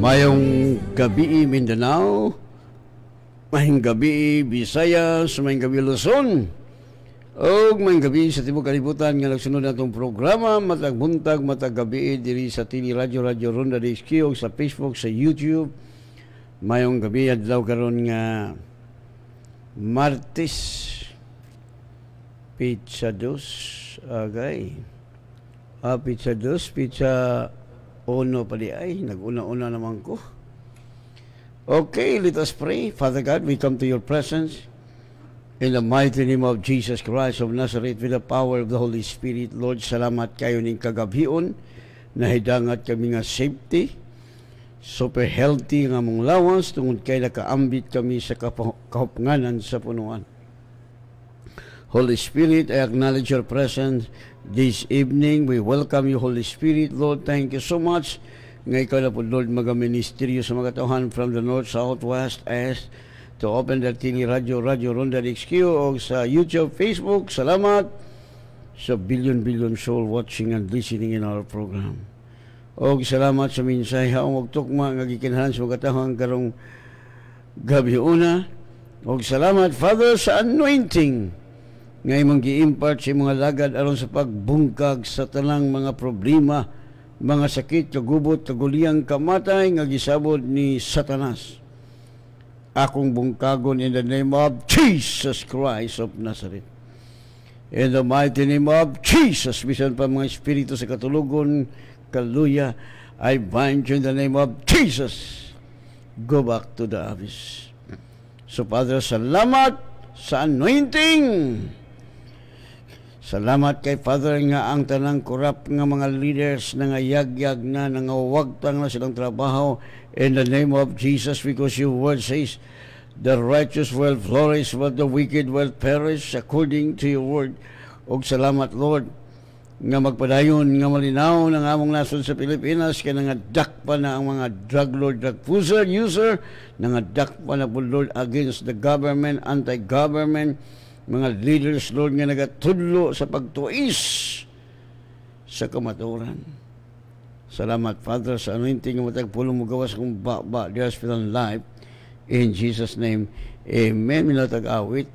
Mayong gabi Mindanao, mayong gabi Visayas, mayong gabi Luzon, o mayong gabi sa Tibok Kalibutan nga nagsunod na itong programa, matag buntag, matag gabi diri sa TV Radio Ronda DXQ, sa Facebook, sa YouTube. Mayong gabi adlaw karon nga Martes, Pizza 2, agay. Pizza 2, Pizza 1 pali ay, nag-una-una naman ko. Okay, let us pray. Father God, we come to your presence in the mighty name of Jesus Christ of Nazareth with the power of the Holy Spirit. Lord, salamat kayo ning kagabhion na hidangat kami nga safety, super healthy nga mong lawas tungod kay nakaambit kami sa kahupnganan sa punuan. Holy Spirit, I acknowledge your presence this evening. We welcome you, Holy Spirit. Lord, thank you so much. Ngay ka na po, Lord, magaministeryo sa mga tauhan from the north, south, west, east, to open the TV Radio Ronda DXQ o sa YouTube, Facebook. Salamat sa billion soul watching and listening in our program. O salamat sa minsay haong magtukma nga gikinahanglan sa mga tauhan karong gabi una. O salamat, Father, sa anointing ngay mong gi-impart sa mga lagad aron sa pagbungkag sa tanang mga problema, mga sakit, kagubot, kaguliyang, kamatay nga gisabod ni Satanas. Akong bungkagon in the name of Jesus Christ of Nazareth. In the mighty name of Jesus, bisan pa mga espiritu sa katulugon, kaluya, I bind you in the name of Jesus. Go back to the abyss. So Father, salamat sa anointing. Salamat kay Father nga ang tanang korap nga mga leaders na nga yagyag na nangawagtang na silang trabaho in the name of Jesus, because your word says the righteous will flourish but the wicked will perish according to your word. Og salamat, Lord, nga magpadayon nga malinaw ng among nasod sa Pilipinas kay nangadak pa na ang mga drug lord, drug user, nangadak pa na po, Lord, against the government, anti-government, mga leaders, Lord, nga nagatudlo sa pagtuis sa kamaturan. Salamat, Father, sa anointing nga matagpulong mo gawas kong ba the hospital life. In Jesus' name, amen. Minatag-awit.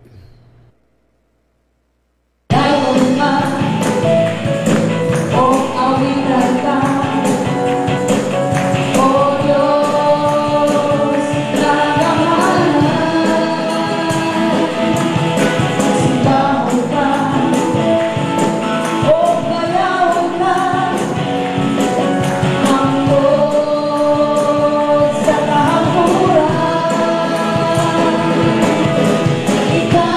Ikaw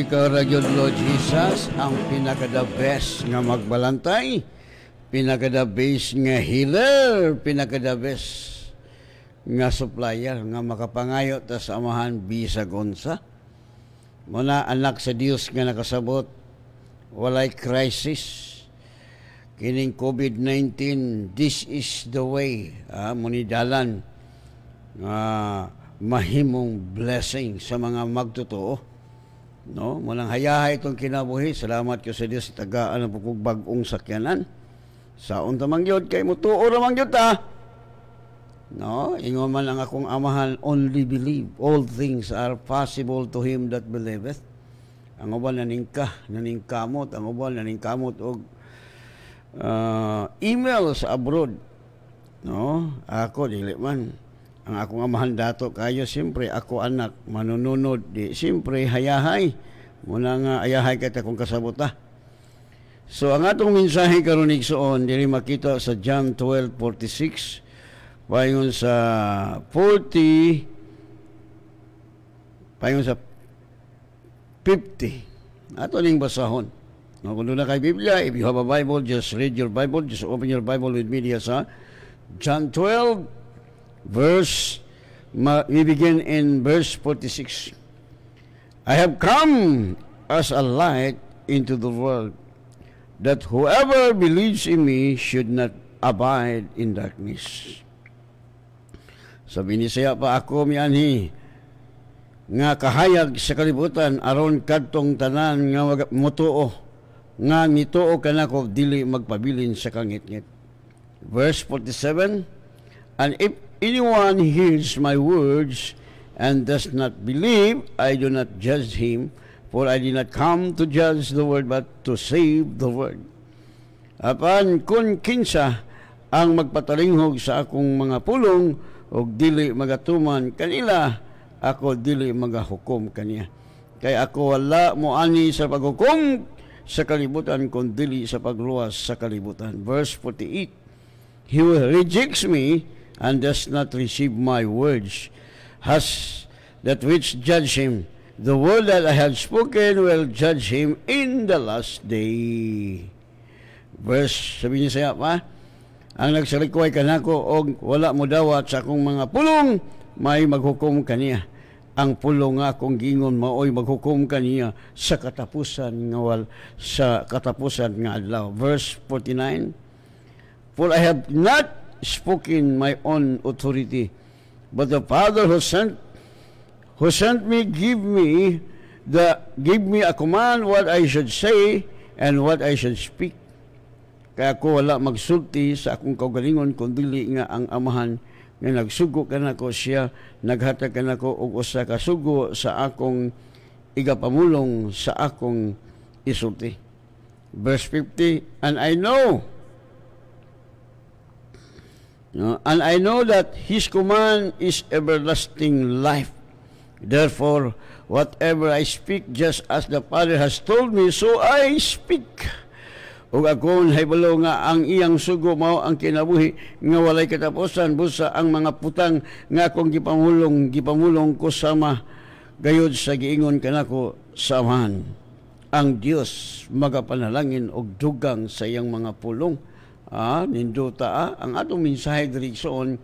ikaw ra gyud Lord Jesus ang pinaka-the best nga magbalantay, pinaka-the best nga healer, pinaka-the best nga supplier nga makapangayo ta sa amahan bisag unsa. Muna anak sa Dios nga nakasabot walay crisis kining COVID-19, this is the way munidalan nga mahimong blessing sa mga magtotoo. No, mulang hayahay itong kinabuhi. Salamat ko sa Dios tagaan ang bagong sakyanan. Saon ta mangyod kay mutuo ra mangyod ta. No, ingon man ang akong amahan, only believe. All things are possible to him that believeth. Ang uban naningkamot, ang uban naningkamot og email sa abroad. No, ako dili man. Ang akong amahan dato kayo, siyempre ako anak manununod di siyempre hayahay muna nga ayahay kita kung kasabota. So ang atong mensahe karon igsoon dili makita sa John 12:46 paingon sa 40 paingon sa 50 ato ning basahon. No, kung na kay Biblia, if you have a Bible, just read your Bible, just open your Bible with me diya sa John 12 we begin in verse 46. I have come as a light into the world, that whoever believes in me should not abide in darkness. Sabi ni saya pa ako mianhi nga kahayag sa kalibutan aron kadtong tanan nga mutuo nga mituo kanako dili magpabilin sa kangit-ngit. Verse 47, and if anyone hears my words and does not believe, I do not judge him, for I did not come to judge the world, but to save the world. Apan kun kinsa ang magpatalinghog sa akong mga pulong, og dili magatuman kanila, ako dili magahukom kaniya. Kay ako wala mo ani sa paghukom sa kalibutan, kun dili sa pagluwas sa kalibutan. Verse 48, he who rejects me and does not receive my words has that which judge him. The word that I have spoken will judge him in the last day. Verse, sabi niya saya pa, ang nagsalikway kanako og wala mo dawat sa akong mga pulong, may maghukom kaniya. Ang pulong nga akong gingon maoy maghukom kaniya sa katapusan nga adlaw. Verse 49, for I have not spoken my own authority, but the Father who sent me give me a command what I should say and what I should speak. Kaya ako wala magsulti sa akong kaugalingon kundi nga ang amahan nga nagsugo kanako siya naghatag kanako og usa ka sugo sa akong igapamulong sa akong isulti. Verse 50, and I know that his command is everlasting life. Therefore, whatever I speak, just as the Father has told me, so I speak. Ug akon haybalo nga ang iyang sugo mao ang kinabuhi nga walay katapusan, busa ang mga putang nga akong gipamulong ko sama gayud sa giingon kanako sa amahan. Ang Dios magapanalangin og dugang sa iyang mga pulong. Ninduta ang atong mensahe direksyon,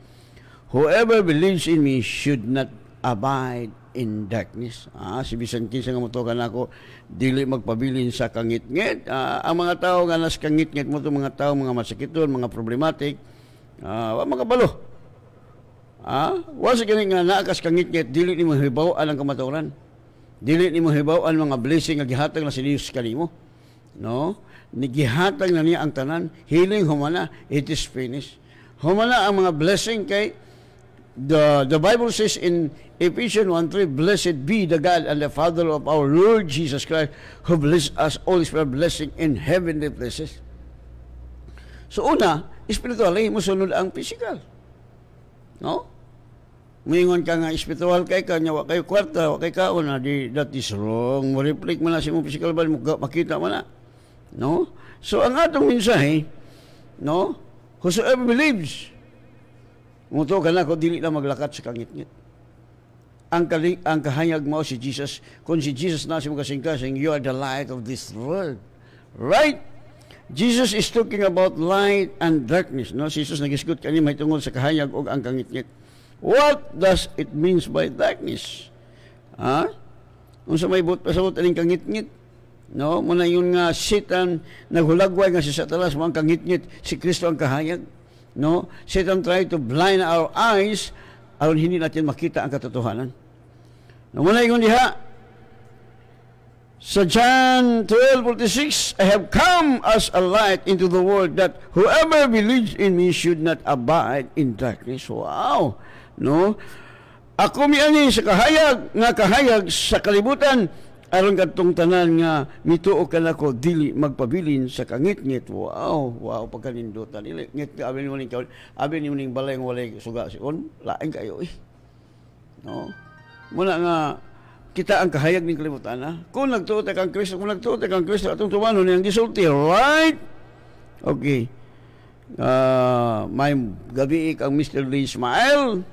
whoever believes in me should not abide in darkness. Si bisan kinsa nga motukan ako dili magpabilin sa kangit-ngit. Ang mga tao nga nas kangit-ngit mo mga tao mga masakiton, mga problematic, wa makabalo. Wa sa kini nga naakas kangit-ngit dili nimo hibaw-an ang kamatuoran. Dili nimo hibaw-an mga blessing nga gihatag na sa Dios kanimo. No? Nigihatag na niya ang tanan, healing humana, it is finished. Humana ang mga blessing kay the Bible says in Ephesians 1:3, blessed be the God and the Father of our Lord Jesus Christ, who bless us all with blessing in heavenly places. So una, spiritually, musunod ang physical. No? Mingon ka nga espiritual kay kanya, wa kay kwarta, wa kay kaon, that is wrong. Mo reflect man na si mo physical ba, makita man na. No? So ang atong mensahe, no? Whosoever believes, muto ka na ko dili na maglakat sa kangit-ngit. ang kahayag mo si Jesus. Kung si Jesus na si mga kasing-kasing, you are the light of this world. Right? Jesus is talking about light and darkness. No? Si Jesus nagisgot kani may tungod sa kahayag o ang kangit-ngit. What does it means by darkness? Ha? Kung sa may pasabot aning kangit-ngit, no? Muna yun nga Satan naghulagway nga si Satanas mo ang kangit-ngit, si Kristo ang kahayag. No? Satan tried to blind our eyes aron hindi natin makita ang katotohanan. No, muna yun diha sa John 12:46, I have come as a light into the world that whoever believes in me should not abide in darkness. Wow! No? Ako miani sa kahayag sa kalibutan aron kadtong tanan nga mituo kanako dili magpabilin sa kangit-ngit. Wow, pagkanindutan. Ngit ka abin mo ning balay nga walay suga siyon, lain kayo eh. No? Muna nga kita ang kahayag ning kalibutan na. Kung nagtuot kang Kristo, atong tumanon niyang gisulti, right? Okay. May gabi kang Mr. Lee Ismael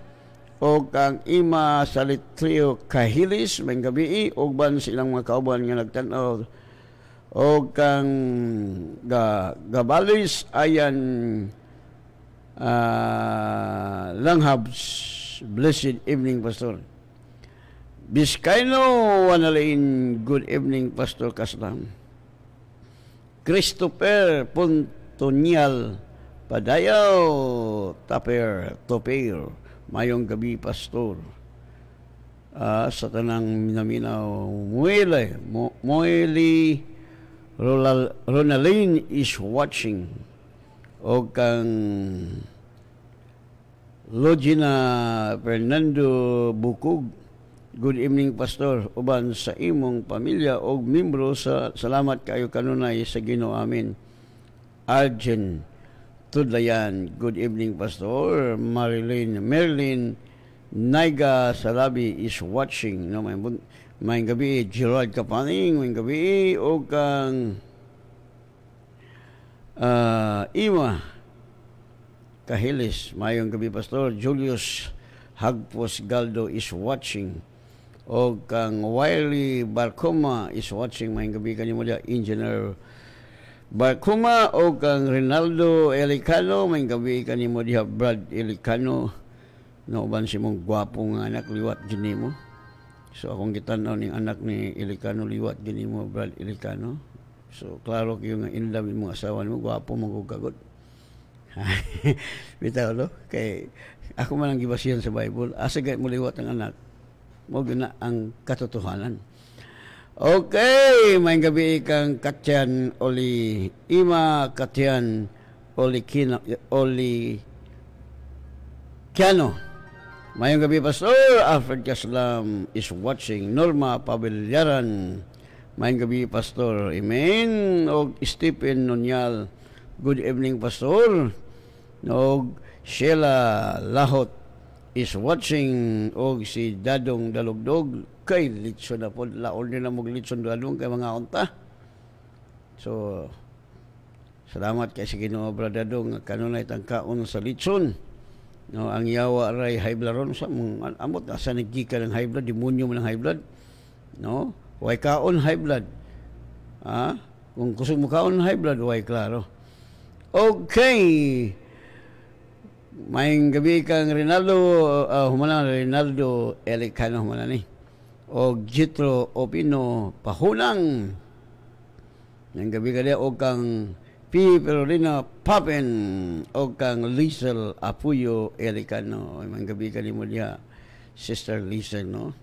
o kang Ima Salitrio Kahilis, may gabi o ban silang mga kauban nga nagtanaw o kang Gabalis ayan Langhabs. Blessed evening, Pastor. Biskayno wanalain, good evening, Pastor Kaslam. Christopher Pontonial Padayaw Toper mayong gabi, Pastor. Sa tanang minaminaw Moeli Ronaldine is watching o kang Logina Fernando Bukog. Good evening, Pastor. Uban sa imong pamilya o membro sa salamat kayo kanunay sa Ginoo amin. Arjen Tudlayan. Good evening, Pastor. Merlin Naiga Salabi is watching. No, may gabi Gerald Kapaning, may gabi o kang Ima Kahilis. Mayong gabi, Pastor. Julius Hagpos Galdo is watching. O kang Wiley Barcoma is watching. Mayong gabi kanimo dia Engineer Barcoma o kang Rinaldo Elicano. Mayong gabi kanimo dia Brad Elicano. No ban si mong gwapong anak liwat gini mo. So akong kitanaw ning anak ni Elicano liwat gini mo Brad Elicano. So klaro kayo nga in love mo asawa mo, gwapo mo kagot. Bitaw no kay ako man ang gibasihan sa Bible, asa gay mo liwat ang anak. Mo na ang katotohanan. Okay, may gabi kang Katyan Oli Ima Katyan Oli Kiano. Mayong gabi, Pastor. Alfred Kaslam is watching. Norma Pabilyaran. Mayong gabi, Pastor. Amen. O Stephen Nonyal. Good evening, Pastor. O Sheila Lahot is watching. O si Dadong Dalugdog. Kay litson na po. Laon din na maglitson Dadong kay mga unta. So, salamat kay si Ginoo Brother Dadong. Kanunay tangkaon sa litson. No, ang yawa ray high blood ron sa mong amot asa nagika ng high blood, demonyo mo ng high blood. No? Way kaon high blood. Kung gusto mo kaon high blood, way klaro. Okay. Maying gabi kang Rinaldo Elicano humana ni. O Jitro Opino Pahunang. Maying gabi ka o kang P. Perolina Papen o kang Liesel Apuyo Elicano. May gabi ka ni mo niya, Sister Liesel, no?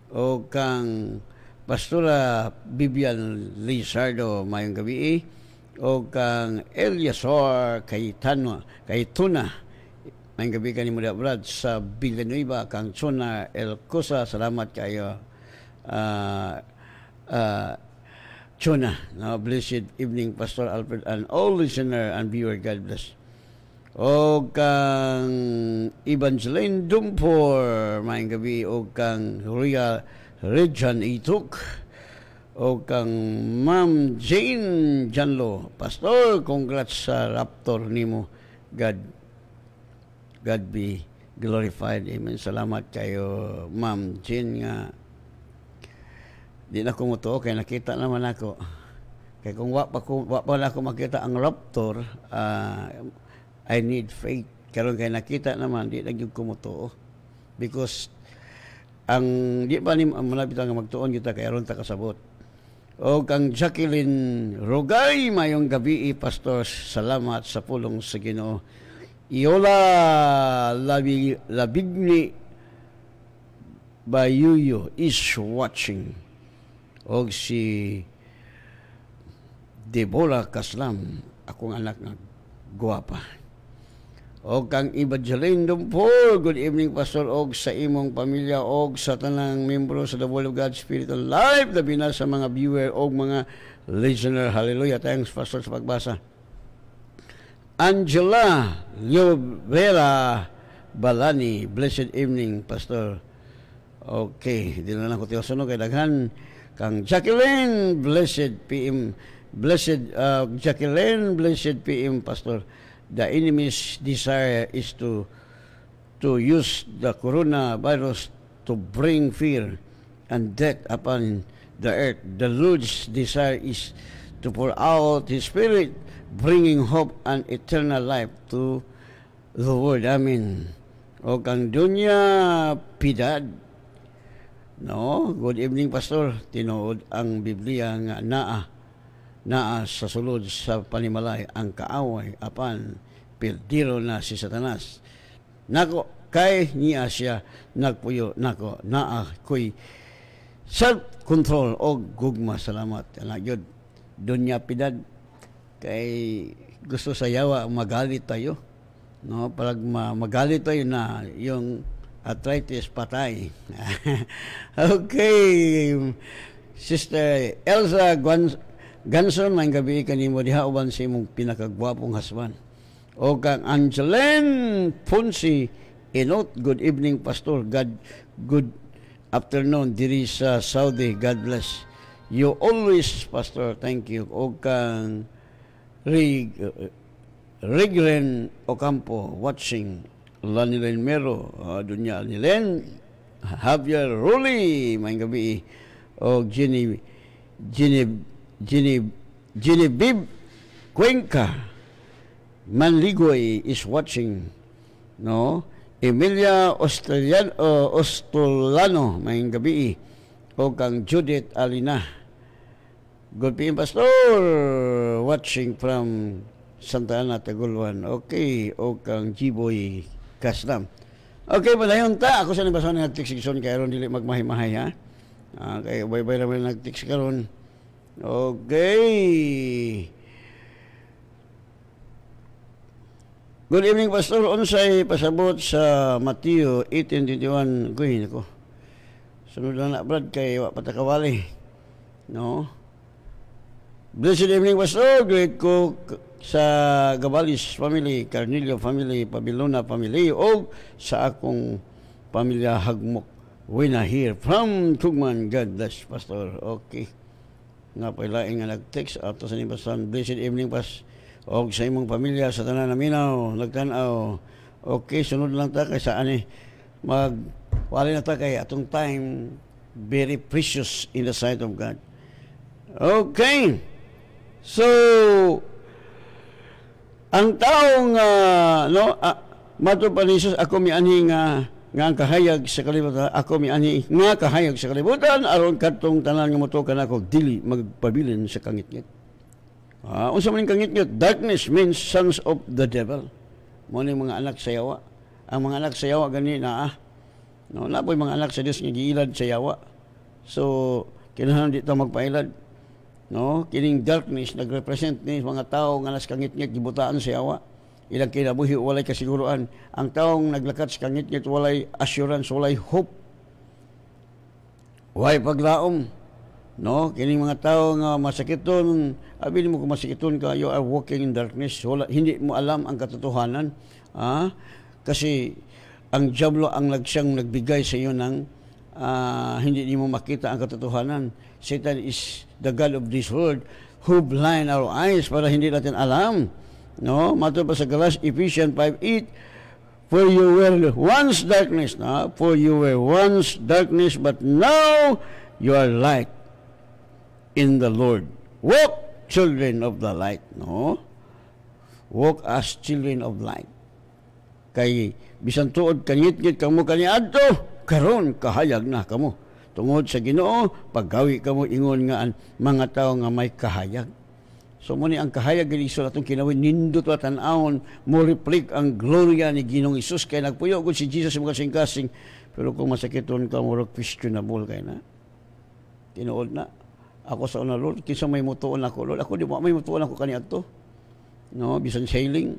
O kang Pastora Bibian Lizardo, mayong gabi o kang Eliasor Cayetuna. May gabi ka ni mo niya, Brad, sa Villanueva, kang Chona El Cosa. Salamat kayo. Chona, no, blessed evening, Pastor Alfred, and all listener and viewer, God bless. O kang Evangeline Dumpor, mayang gabi, o kang Rejan Ituk, o kang Ma'am Jane Janlo. Pastor, congrats sa Raptor nimo. God be glorified. Amen. Salamat kayo, Ma'am Jean, nga di na ko mutuo kay nakita naman ako. Kay kung wa pa na ako makita ang raptor, I need faith. Karon kay nakita naman, di na gyud ko mutuo. Because ang di ba ni malapit nga magtuon kita kay aron ta kasabot. O kang Jacqueline Rogay, mayong gabi, Pastor. Salamat sa pulong sa Ginoo. Iola Labigni Bayuyo is watching. O si Deborah Kaslam, akong anak nga guwapa. O kang Evangeline Dumpor, good evening, Pastor, og sa imong pamilya, og sa tanang membro sa The Word of God Spiritual Life, labi na sa mga viewer og mga listener. Hallelujah. Thanks, Pastor, sa pagbasa. Angela Liovera Balani, blessed evening, Pastor. Okay, di na lang ko tiyosuno kay daghan. Kang Jacqueline, blessed PM, blessed Jacqueline, blessed PM, Pastor. The enemy's desire is to use the coronavirus to bring fear and death upon the earth. The Lord's desire is to pour out His Spirit, bringing hope and eternal life to the world. Amen. O kang Dunya Pidad, no? Good evening, Pastor. Tinuod ang Biblia nga naa sa sulod sa panimalay ang kaaway apan pildiro na si Satanas. Nako kay niya siya nagpuyo nako naa koy self-control o gugma. Salamat. Gyud Dunya Pidad, kay gusto sa yawa magalit tayo, no? Pag magalit tayo na yung arthritis patay. Okay, Sister Elsa Ganson, may gabi kanimo diha uban sa imong pinakagwapong hasban. O kang Angeline Ponsi Inot, good evening, Pastor. Good afternoon diri sa Saudi. God bless you always, Pastor. Thank you. O kang Riglen Ocampo watching. Lanilen Mero, Dunya Nilen, Javier Ruli, may gabi. O Genevieve Cuenca Manligoy is watching, no? Emilia Ostolano, may gabi. O kang Judith Alina, good PM, Pastor, watching from Santa Ana, Taguluan. Okay. O kang Jiboy Kaslam. Okay, padayon ta. Ako sa nabasa na nag-text karon kay aron dili magmahay-mahay, ha? Kay bye-bye naman nag-text karon. Okay. Good evening, Pastor. Unsay pasabot sa Mateo 18:21? Kuhin ko. Sunod lang na, Brad, kay wa patakawali. No? Blessed evening, Pastor. Great ko sa Gabalis family, Carnillo family, Pabilona family, o sa akong pamilya Hagmok. Wina here from Tugman. God bless, Pastor. Okay. Nga pailaing nga nag-text ato sa nibasan. Blessed evening, Pas. O sa imong pamilya sa tanan na minaw, nagtanaw. Okay, sunod lang ta kay saan wali na ta kay atong time very precious in the sight of God. Okay. So ang taong mato pa ni Jesus, ako mianhi nga ang kahayag sa kalibutan, ako mianhi nga kahayag sa kalibutan aron kadtong tanan nga motukan ako dili magpabilin sa kangitngit. Unsa man kangitngit? Darkness means sons of the devil. Mo ni mga anak sa yawa. Ang mga anak sa yawa gani na no, napoy mga anak sa Dios nga giilad sa yawa. So kinahanglan di ta magpailad. No, kining darkness nagrepresent ni mga tao nga nas kangitngit gibutaan sa yawa. Ilang kinabuhi walay kasiguruan. Ang taong naglakat sa kangitngit walay assurance, walay hope. Walay paglaom. No, kining mga tao nga masakiton, abili mo kung masakiton ka, you are walking in darkness. Hindi mo alam ang katotohanan. Kasi ang diablo ang nagbigay sa iyo ng hindi mo makita ang katotohanan. Satan is the God of this world who blind our eyes para hindi natin alam. No? Matod pa sa Ephesians 5:8, For you were once darkness, no? For you were once darkness, but now you are light in the Lord. Walk, children of the light, no? Walk as children of light. Kay bisan tuod kanyit-ngit kamo kaniadto, karon kahayag na kamo. Tungod sa Ginoo, paggawi kamo ingon nga mga tao nga may kahayag. So muni ang kahayag ni Isus atong kinawin nindot wa tan-awon mo reflect ang gloria ni Ginoong Hesus kay nagpuyo gud si Jesus mga kasing-kasing, pero kung masakiton ka mo questionable kay na. Tinuod na. Ako sa una, Lord, kinsa may mutuon ako, Lord. Ako di mo may mutuon ako kaniadto. No, bisan sailing.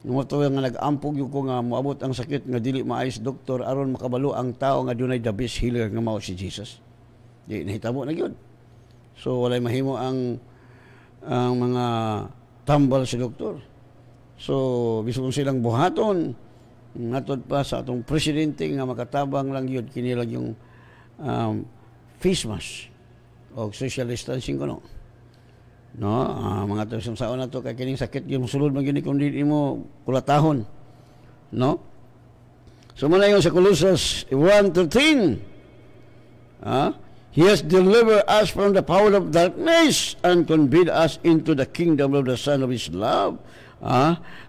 Nung ito nga nag-ampog yung ko nga moabot ang sakit nga dili maayos doktor aron makabalo ang tao nga dunay the best healer nga mao si Jesus. Di nahitabo na gyud. So walay mahimo ang mga tambal si doktor. So bisan silang buhaton ngatod pa sa atong presidente nga makatabang lang yun kini lang yung face mask o social distancing ko no mga taong saon na to kay kining sakit yung sulod man gyud kung di mo kulatahon, no? So muna yung sa Colossus 1:13, He has delivered us from the power of darkness and conveyed us into the kingdom of the Son of His love.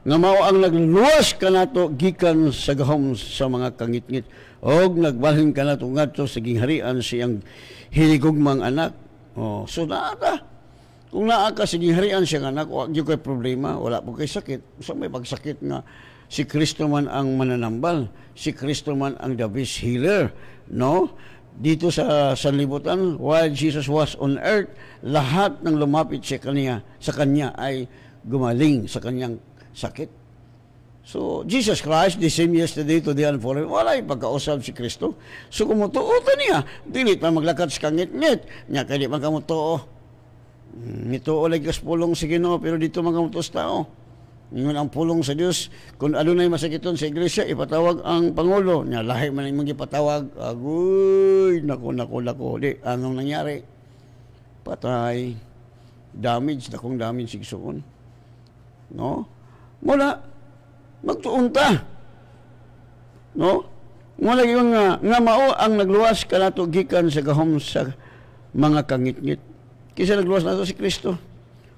Nga mao ang nagluwas kanato gikan sa gahom sa mga kangitngit og nagbalhin kanato ngadto sa gingharian siyang hinigugmang anak. So naata. Kung naa ka sa gingharian siyang anak, wa gyud kay problema, wala po kay sakit. So may pagsakit nga si Kristo man ang mananambal, si Kristo man ang the best healer, no? Dito sa sanlibutan, while Jesus was on earth, lahat ng lumapit sa kanya ay gumaling sa kanyang sakit. So, Jesus Christ, the same yesterday, today, and forever, wala yung pagkausap si Kristo. So, kumutuo niya, dilit pa maglakad sa kangit-ngit, niya kaya di man kamutuo. Nituo lagi kas pulong sa Ginoo, pero dito mga kamutuos tao. Ngayon ang pulong sa Dios, kung ano na masakiton sa iglesia, ipatawag ang Pangulo. Nya lahi man imong ipatawag. Agoy, nako. Di, anong nangyari? Patay. Damage, dakong damage sigsuon. No? Mula, magtuunta. No? Mula yung nga mao ang nagluwas kanato gikan sa gahom sa mga kangit-ngit. Kisa nagluwas nato si Kristo.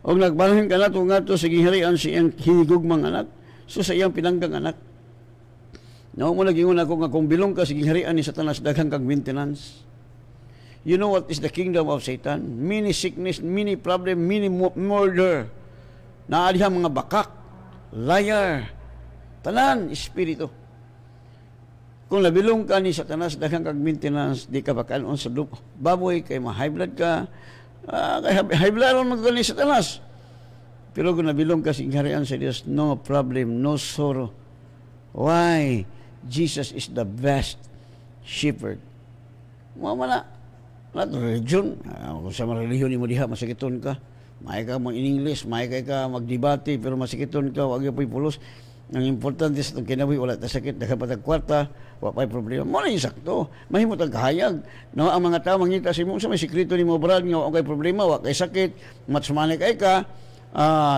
O nagbalhin ka na ito nga ito sa gingharian siyang hinigugmang anak. So sa iyang pinanggang anak. Naon mo nagingon ako nga kung bilong ka sa gingharian ni Satanas, daghang kang maintenance. You know what is the kingdom of Satan? Many sickness, many problem, many murder. Naalihan mga bakak, liar, tanan, espiritu. Kung nabilong ka ni Satanas, daghang kang maintenance, di ka bakanon sa baboy, kay ma-high blood ka, high blood ron magdali sa tanas. Pero kung nabilong ka singharian sa Diyos, no problem, no sorrow. Why? Jesus is the best shepherd. Mamala. Not religion. Kung sa mga religion mo diha, masakiton ka. May ka mo in English, may ka magdebate, pero masakiton ka, wag yung pulos. Ang importante sa itong kinabuhi, wala ta sakit, nakapatag kwarta, wala pa'y problema. Muna yung sakto, mahimot ang kahayag. No, ang mga tao mangita sa mo, sa may sikreto ni mo, brad, nga wala kay problema, wala kay sakit, matsumani kay ka,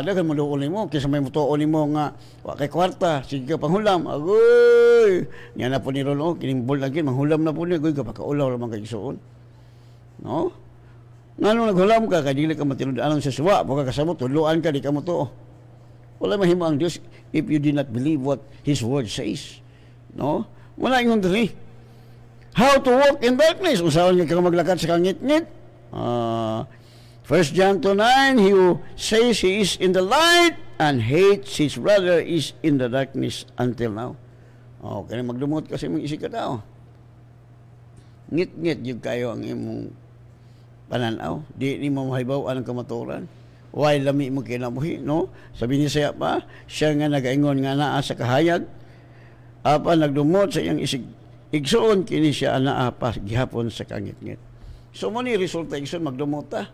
dagan mo doon mo, kaysa may mutuon ni mo nga, wala kay kwarta, sige ka panghulam, agoy, yan na po ni Rolo, kinimbol lagi, manghulam na po niya, agoy, kapakaulaw naman kay suon. No? Nga nung naghulam ka, kaya dili ka matinudaan sa suwa, baka kasama, tuluan ka, di ka mo to. Wala mahimo ang Diyos if you do not believe what His Word says. No? Wala yung dali. How to walk in darkness. Usawan nga kang maglakad sa kangit-ngit. 1 John 2:9, he who says he is in the light and hates his brother is in the darkness until now. Kaya magdumot kasi mong isig ka tao. Ngit-ngit yung kayo ang imong pananaw. Di mo mahibaw ang kamaturan. Why lami mo kinabuhi, no? Sabi ni Saya pa, siya nga nagaingon nga naa sa kahayag, apa nagdumot sa iyang igsuon, kini siya naa pa gihapon sa kangit-ngit. So mo ni resulta igsuon magdumot ta.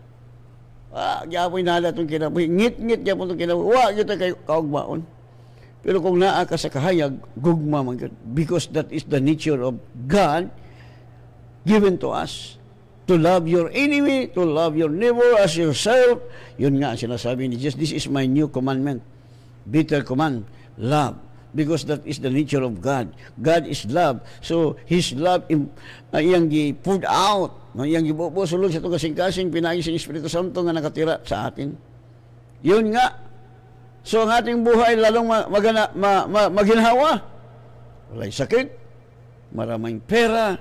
Gihapon nala itong kinabuhi, ngit-ngit gihapon itong kinabuhi, yun tayo kaugmaon. Pero kung naa ka sa kahayag, gugma man yun. Because that is the nature of God given to us. To love your enemy, to love your neighbor as yourself. Yun nga sinasabi ni Jesus, this is my new commandment. Better command, love because that is the nature of God. God is love. So his love iyang gi-poured out, no, iyang gibubo sulod sa itong kasing-kasing pinaagi sa Espiritu Santo nga nakatira sa atin. Yun nga. So ang ating buhay lalong maginhawa. Walay sakit, maraming pera,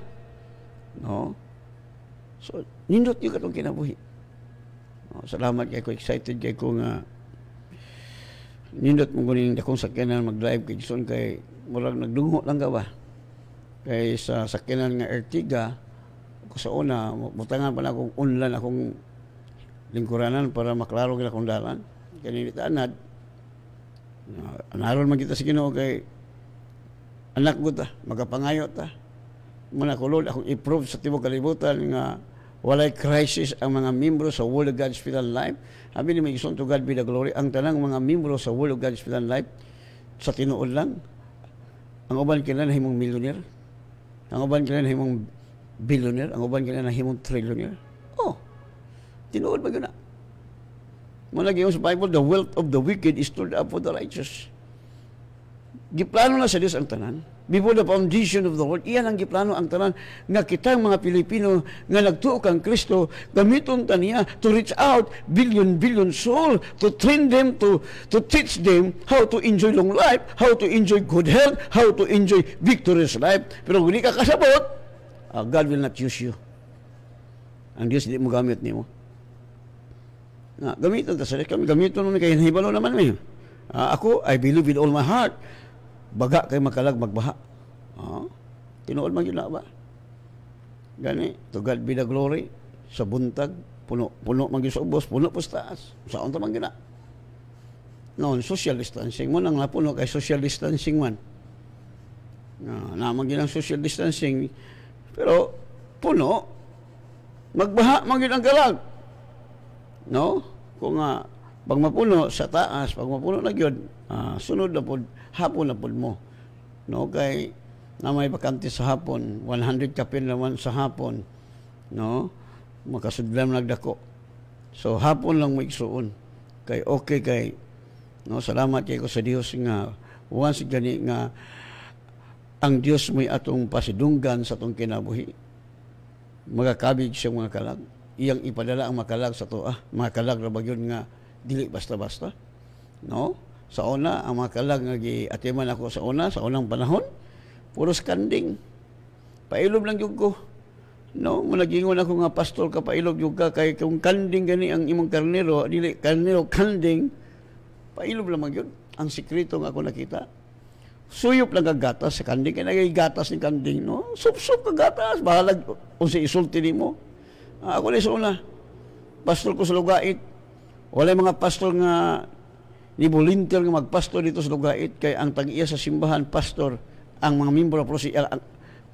no? So nindot yung katong kinabuhi. No, salamat kay ko, excited kay ko nga nindot mo guning dakong sakyanan mag-drive kay Jason kay murag nagdungho lang ka ba? Kay sa sakyanan nga Ertiga ako sa una, butangan pa na akong unlan akong lingkuranan para maklaro kila akong dalan. Kaya nilitanad, anaron man kita sa Ginoo kay anak ko ta, magapangayo ta. Muna kulod akong i-prove sa tibok kalibutan nga walay crisis ang mga membro sa Word of God Spirit and Life. Sabi ni May to God be the glory. Ang tanang mga membro sa Word of God Spirit and Life sa tinuod lang. Ang uban kailan na himong millionaire. Ang uban kailan na himong billionaire. Ang uban kailan na himong trillionaire. Oh, tinuod ba yun na? Malagi yung sa Bible, the wealth of the wicked is stored up for the righteous. Giplano na sa Diyos ang tanan. Before the foundation of the world, iyan ang giplano ang tanan nga kitang mga Pilipino nga nagtuo kang Kristo, gamiton ta niya to reach out billion soul, to train them, to teach them how to enjoy long life, how to enjoy good health, how to enjoy victorious life. Pero kung di ka kasabot, God will not use you. Ang Diyos hindi mo gamit niyo. Gamiton ta sa kami, gamiton mo kay hibalo naman mi. Ako, I believe with all my heart. Baga kay makalag magbaha. Tinuod man yun na ba? Gani, to God be the glory. Sa buntag, puno man yun sa ubos, puno po sa taas. Saan ta man yun na? Noon, social distancing mo nang napuno kay social distancing man. Naman yun ang social distancing. Pero, puno, magbaha man yun ang galag. No? Kung pag mapuno sa taas, pag mapuno na yun, sunod na po, hapon na po mo. No? Kay na may bakante sa hapon, 100 kapin naman sa hapon. No? Makasudlam nagdako. So, hapon lang may isuon. Kay okay kay, no? Salamat kay ko sa Dios nga, once gani nga, ang Dios may atong pasidunggan sa atong kinabuhi. Magakabig siya mga kalag. Iyang ipadala ang makalag sa to. Mga kalag na bagyon nga, dili basta-basta. No? Sa una, ang mga kalag nga atiman ako sa unang panahon, puro skanding. Pailob lang yung ko. No? Managingon ako nga pastor ka, pailob yung ka, kay kung kanding gani ang imong karnero, dili karnero, kanding, pailob lang yun. Ang sikreto nga ako nakita. Suyop lang ang gatas sa kanding, kaya nagay-gatas ni kanding, no? Sup-sup ka gatas, bahalag kung si isulti ni mo. Ako na sa una, pastor ko sa Lugait. Wala mga pastor nga ni volunteer nga magpastor dito sa Lugait, kay ang tag-iya sa simbahan pastor, ang mga membro pro si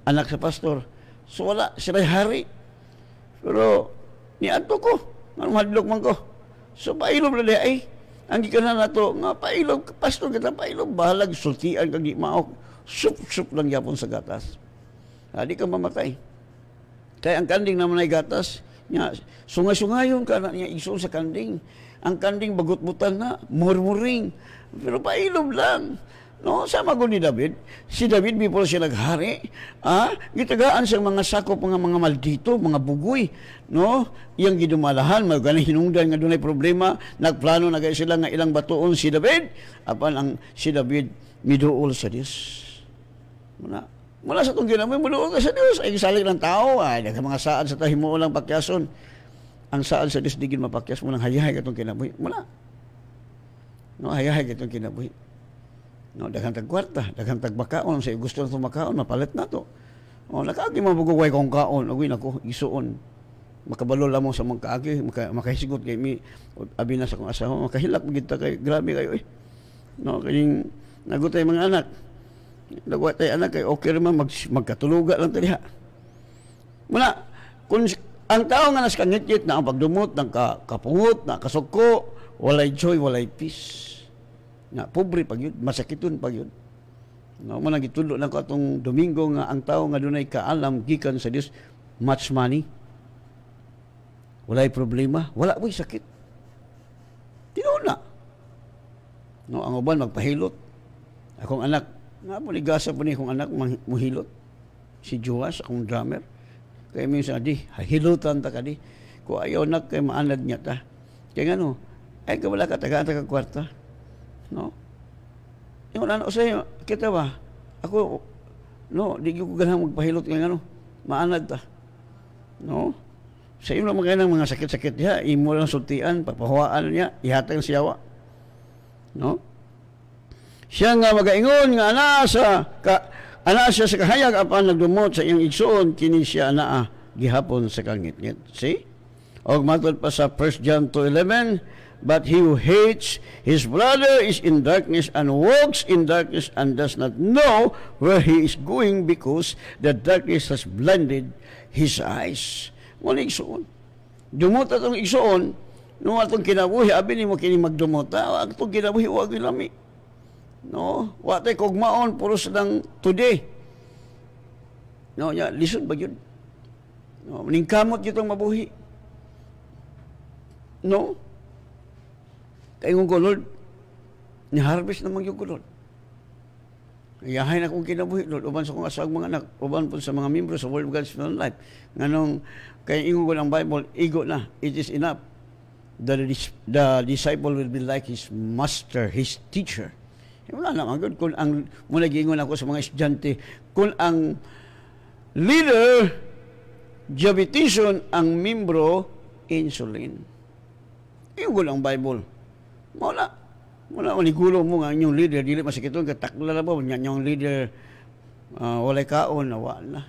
anak sa pastor. So wala sila hari. Pero niadto ko, ang madlok man ko. So pailob na ay ang gikanan nato nga pailob pastor kita pailob bahalag sultian kag di maok. Sup lang yapon sa gatas. Di ka mamatay. Kaya ang kanding naman ay gatas, nya sungay-sungayon ka na niya isul sa kanding. Ang kanding bagot-butan na, murmuring. Pero pailob lang. No, sama ko ni David. Si David, before siya naghari, gitagaan siyang mga sakop, mga maldito, mga bugoy. No, iyang gidumalahan, magana hinungdan nga dunay problema, nagplano na kayo sila nga ilang batuon si David. Apan si David, miduol sa Diyos. Mula sa itong ginamay, miduol ka sa Diyos. Ay, salig ng tao, mga saan sa tahimo lang pakyason. Ang saan sa Diyos digin mapakyas mo ng hayahay katong kinabuhi. Mula. No, hayahay katong kinabuhi. No, daghang tagkwarta, daghang tagbakaon, sa gusto na makaon, mapalit na to. O, nakaagi mabugaway kong kaon, agwin ako, isuon. Makabalo lamang sa mga kaagi, makahisigot kay mi, abi na sa kong asawa, makahilak magita kay, grabe kayo eh. No, kayong nagutay mga anak. Nagwatay anak kay, okay naman, magkatuluga lang taliha. Muna, kung ang tao nga naskangit-ngit na ang pagdumot, ng kapungot, na kasuko, walay joy, walay peace. Na pobre pag yun, masakiton pag yun. No, manang gitulo na ko atong Domingo nga ang tao nga dunay kaalam gikan sa Dios, much money. Walay problema, wala mo'y sakit. Tinuod na. No, ang uban magpahilot. Akong anak, nga po ligasa po ni akong anak muhilot. Si Joas, akong drummer. Kaya minsan, di, hilutan ta ka di. Kung ayaw na, kaya maanad niya ta. Kaya nga no, ay wala ka, tagaan ta ka kwarta. No? Yung ano sa'yo, kita ba? Ako, no, di ko ganang magpahilot kaya nga no, maanad ta. No? Sa iyo naman kayo ng mga sakit-sakit niya, imo lang sultian, papahuaan niya, ihatag ang siyawa. No? Siya nga magaingon nga ana siya sa kahayag apan nagdumot sa iyang igsoon kini siya anaa gihapon sa kangitngit. See? Og matod pa sa 1 John 2:11, but he who hates his brother is in darkness and walks in darkness and does not know where he is going because the darkness has blinded his eyes. Mo ni igsoon. Dumot atong igsoon, no atong kinabuhi abi nimo kini magdumot. Atong kinabuhi wa gyud lami. No, wa tay kugmaon puros lang today. No, ya lisod ba gyud? No, ningkamot gyud tong mabuhi. No? Kay ko Lord, ni harvest naman gyud ko Lord. Iyahay na kong kinabuhi Lord, uban sa kong asawag mga anak, uban po sa mga membro sa World of God's Film Life. Nganong kay ingon ko ng Bible, igo na, it is enough. The disciple will be like his master, his teacher. Wala naman good kung ang muna giingon ako sa mga estudyante kung ang leader diabeteson ang membro insulin. Iyon ang Bible. Wala manigulo mo nga inyong leader dili masakiton katakla na ba inyong leader walay kaon na wala.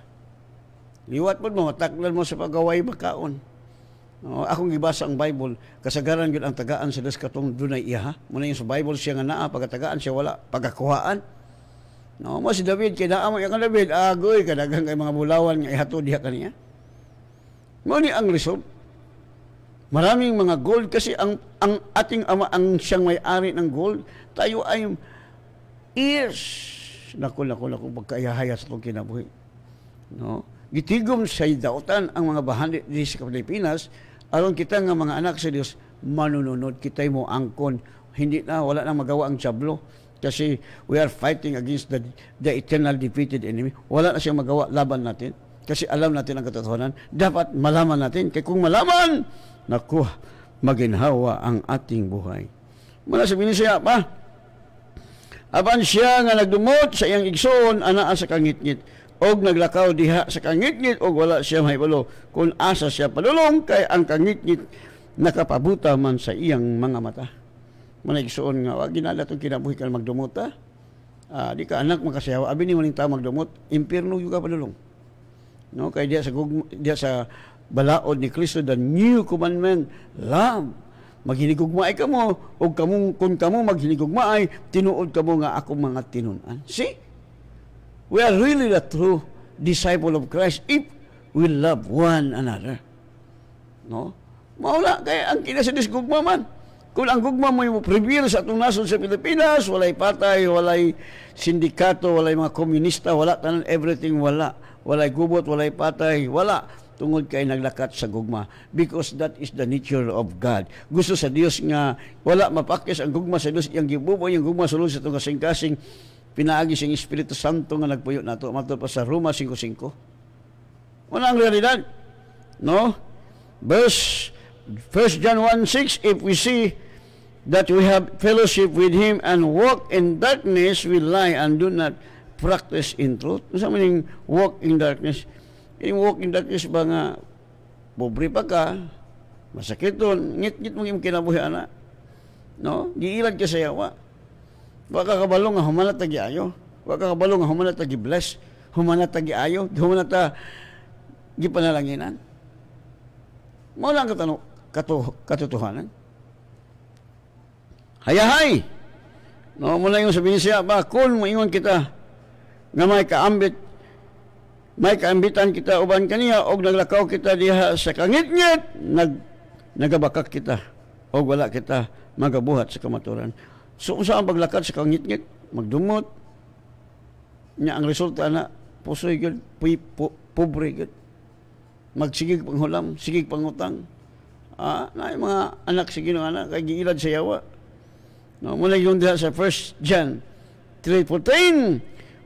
Liwat po mo taklan mo sa pagaway makaon. Akong gibasa ang Bible, kasagaran yun ang tagaan sa das katong dunay iya. Muna yung sa Bible siya nga naa, pagkatagaan siya wala, pagkakuhaan. No, mo si David, kaya naamo yung David, agoy, kadagang kay mga bulawan nga ihato diha kaniya. Mo ni ang result. Maraming mga gold kasi ang ating ama, ang siyang may-ari ng gold, tayo ay ears. Naku, pagkaihahaya sa itong kinabuhi. No? Gitigom sa idautan ang mga bahandi di sa Pilipinas, aron kita nga mga anak sa Dios manununod kitay mo angkon, hindi na wala nang magawa ang diablo kasi we are fighting against the eternal defeated enemy. Wala na siyang magawa laban natin kasi alam natin ang katotohanan. Dapat malaman natin kay kung malaman, naku, maginhawa ang ating buhay. Muna sabihin siya pa, apan siya nga nagdumot sa iyang igsoon anaa sa kangitngit og naglakaw diha sa kangitngit og wala siya mahibalo kung asa siya padulong kay ang kangitngit nakapabuta man sa iyang mga mata. Manigsuon nga wa ginala tong kinabuhi kan magdumot ta. Di ka anak makasayaw abi ni maning ta magdumot impierno yuga padulong. No kay diya sa balaod ni Kristo the new commandment love. Maghinigugmaay kamo og kung kamo maghinigugmaay tinuod kamo nga ako mga tinun-an. See? We are really the true disciple of Christ if we love one another. No? Maula, kaya ang kinasadis gugma man. Kung ang gugma mo yung prevail sa atong nasod sa Pilipinas, walay patay, walay sindikato, walay mga komunista, wala tanan everything, wala. Walay gubot, walay patay, wala. Tungod kay naglakat sa gugma. Because that is the nature of God. Gusto sa Dios nga, wala mapakis ang gugma sa Dios, yung gibuboy, yung gugma sulod sa itong kasing-kasing, pinaagi siyang Espiritu Santo nga nagpuyo nato matod pa sa Roma 5:5. Wala ang realidad. No? Verse 1 John 1:6, if we see that we have fellowship with him and walk in darkness, we lie and do not practice in truth. Sa maning walk in darkness. Yung walk in darkness ba nga pobre pa ka, masakit doon, ngit-ngit mong yung kinabuhi ana. No? Giilad ka sa yawa. Waka kabalo nga humanat tagi ayo. Waka kabalo nga humanat tagi bless. Humanat tagi ayo. Humanat ta gipanalanginan. Mo lang katotohanan. Hayahay. No, mula yung sabihin siya, ba, kung moingon kita nga may kaambitan kita uban kaniya og naglakaw kita diha sa kangit-ngit, nagabakak kita og wala kita magabuhat sa kamaturan. So, unsa ang paglakad sa kangit-ngit? Magdumot. Nya ang resulta na, pusoy yun, pobre yun. Magsigig panghulam, sigig pangutang. Na yung mga anak, sige no anak, kay giilad sa yawa. No, mula yung diha sa 1 John 3:14,